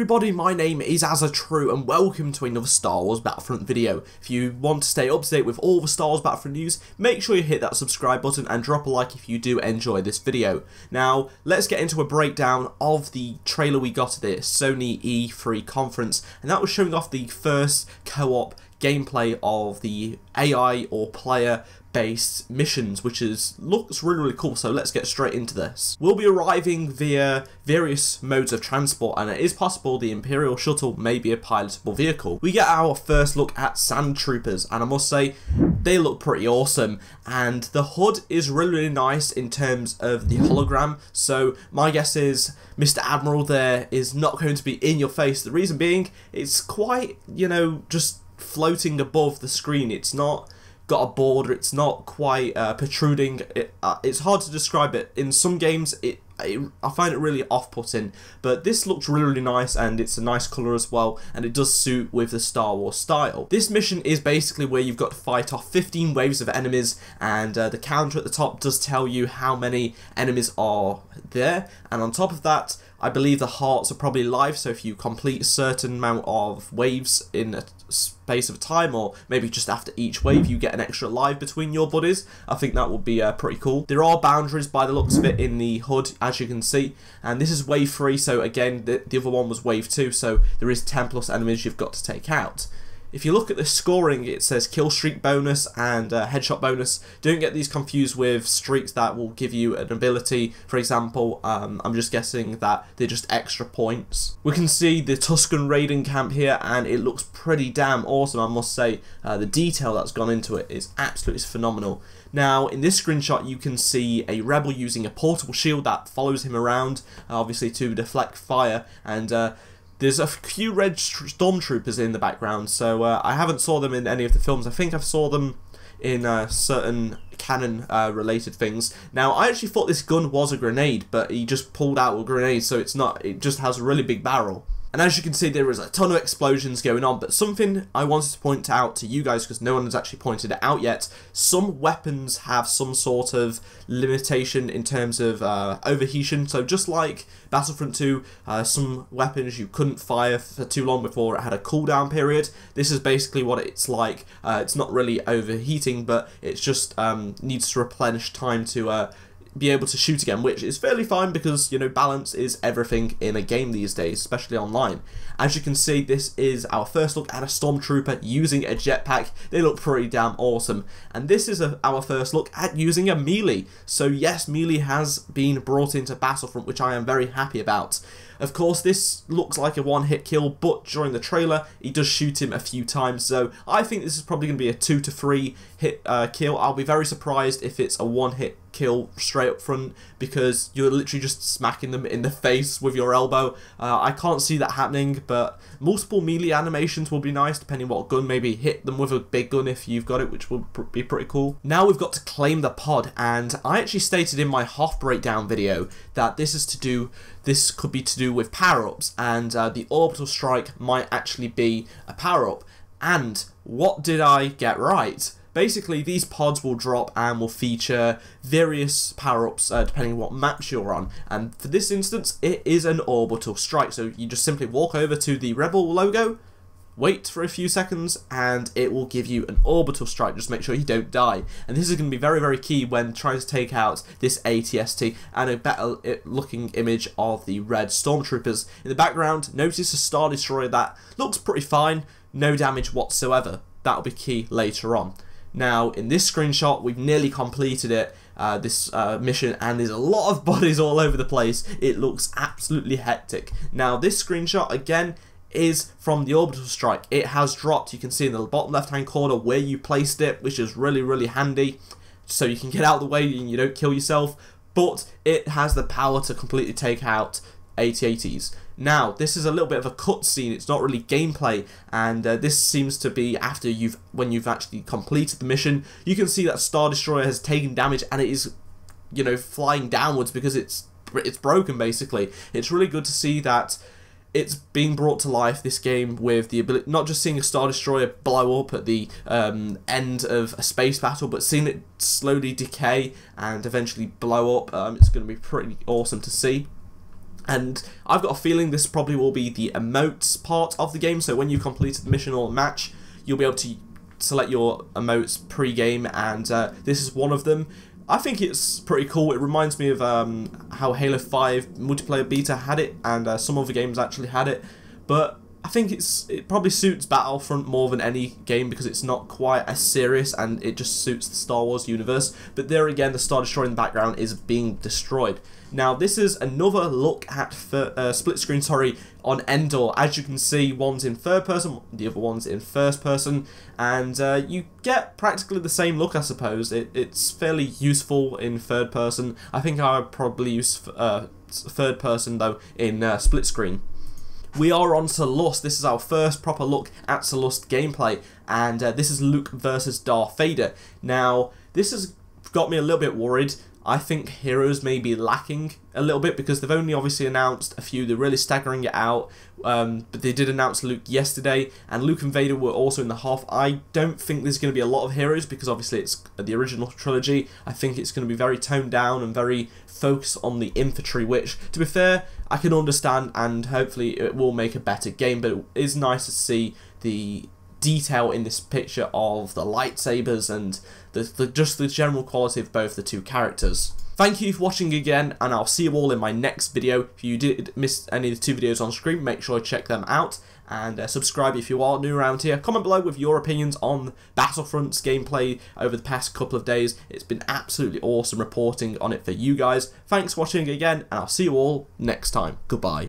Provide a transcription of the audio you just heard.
everybody, my name is AZZATRU and welcome to another Star Wars Battlefront video. If you want to stay up to date with all the Star Wars Battlefront news, make sure you hit that subscribe button and drop a like if you do enjoy this video. Now, let's get into a breakdown of the trailer we got at the Sony E3 conference, and that was showing off the first co-op gameplay of the AI or player based missions, which looks really cool. So let's get straight into this. We'll be arriving via various modes of transport, and it is possible the Imperial shuttle may be a pilotable vehicle. We get our first look at Sand Troopers, and I must say they look pretty awesome, and the HUD is really nice in terms of the hologram. So my guess is Mr. Admiral there is not going to be in your face. The reason being, it's quite, just floating above the screen. It's not got a border, it's not quite protruding. It's hard to describe it. In some games I find it really off-putting, but this looks really nice, and it's a nice colour as well, and it does suit with the Star Wars style. This mission is basically where you've got to fight off 15 waves of enemies, and the counter at the top does tell you how many enemies are there, and on top of that, I believe the hearts are probably live, so if you complete a certain amount of waves in a space of time, or maybe just after each wave, you get an extra life between your buddies. I think that would be pretty cool. There are boundaries by the looks of it in the HUD, as you can see, and this is wave 3, so again, the other one was wave 2, so there is 10 plus enemies you've got to take out. If you look at the scoring, it says kill streak bonus and headshot bonus. Don't get these confused with streaks that will give you an ability. For example, I'm just guessing that they're just extra points. We can see the Tusken raiding camp here, and it looks pretty damn awesome, I must say. The detail that's gone into it is absolutely phenomenal. Now, in this screenshot, you can see a rebel using a portable shield that follows him around, obviously to deflect fire, and there's a few red stormtroopers in the background, so I haven't saw them in any of the films. I think I've saw them in certain canon related things. Now, I actually thought this gun was a grenade, but he just pulled out a grenade, so it's not. It just has a really big barrel. And as you can see, there is a ton of explosions going on, but something I wanted to point out to you guys, because no one has actually pointed it out yet, some weapons have some sort of limitation in terms of overheating. So just like Battlefront 2, some weapons you couldn't fire for too long before it had a cooldown period. This is basically what it's like. It's not really overheating, but it's just needs to replenish time to be able to shoot again, which is fairly fine because, balance is everything in a game these days, especially online. As you can see, this is our first look at a Stormtrooper using a jetpack. They look pretty damn awesome. And this is our first look at using a melee. So yes, melee has been brought into Battlefront, which I am very happy about. Of course, this looks like a one-hit kill, but during the trailer, he does shoot him a few times, so I think this is probably going to be a 2 to 3 hit kill. I'll be very surprised if it's a one-hit kill straight up front, because you're literally just smacking them in the face with your elbow. I can't see that happening, but multiple melee animations will be nice, depending what gun. Maybe hit them with a big gun if you've got it, which will be pretty cool. Now we've got to claim the pod, and I actually stated in my Hoth breakdown video that this could be to do with power-ups, and the Orbital Strike might actually be a power-up. And what did I get right? Basically, these pods will drop and will feature various power-ups depending on what maps you're on. And for this instance, it is an Orbital Strike. So you just simply walk over to the Rebel logo, wait for a few seconds, and it will give you an Orbital Strike. Just make sure you don't die. And this is going to be very key when trying to take out this ATST, and a better looking image of the red Stormtroopers. In the background, notice a Star Destroyer that looks pretty fine, no damage whatsoever. That'll be key later on. Now, in this screenshot, we've nearly completed it, this mission, and there's a lot of bodies all over the place. It looks absolutely hectic. Now, this screenshot, again, is from the Orbital Strike. It has dropped. You can see in the bottom left-hand corner where you placed it, which is really handy, so you can get out of the way and you don't kill yourself, but it has the power to completely take out AT-ATs. Now, this is a little bit of a cutscene, it's not really gameplay, and this seems to be after when you've actually completed the mission. You can see that Star Destroyer has taken damage, and it is, flying downwards because it's broken, basically. It's really good to see that it's being brought to life, this game, with the ability, not just seeing a Star Destroyer blow up at the end of a space battle, but seeing it slowly decay and eventually blow up. It's going to be pretty awesome to see. And I've got a feeling this probably will be the emotes part of the game, so when you completed the mission or match, you'll be able to select your emotes pre-game, and this is one of them. I think it's pretty cool. It reminds me of how Halo 5 multiplayer beta had it, and some other games actually had it, but I think it probably suits Battlefront more than any game because it's not quite as serious and it just suits the Star Wars universe. But there again, the Star Destroyer in the background is being destroyed. Now this is another look at split screen, on Endor. As you can see, one's in third person, the other one's in first person, and you get practically the same look, I suppose. It's fairly useful in third person. I think I would probably use third person though in split screen. We are on Salust. This is our first proper look at Salust gameplay, and this is Luke versus Darth Vader. Now, this has got me a little bit worried. I think heroes may be lacking a little bit because they've only obviously announced a few. They're really staggering it out, but they did announce Luke yesterday, and Luke and Vader were also in the half. I don't think there's going to be a lot of heroes because obviously it's the original trilogy. I think it's going to be very toned down and very focused on the infantry, which, to be fair, I can understand, and hopefully it will make a better game, but it is nice to see the detail in this picture of the lightsabers and just the general quality of both the two characters. Thank you for watching again, and I'll see you all in my next video. If you did miss any of the two videos on screen, make sure to check them out, and subscribe if you are new around here. Comment below with your opinions on Battlefront's gameplay over the past couple of days. It's been absolutely awesome reporting on it for you guys. Thanks for watching again, and I'll see you all next time. Goodbye.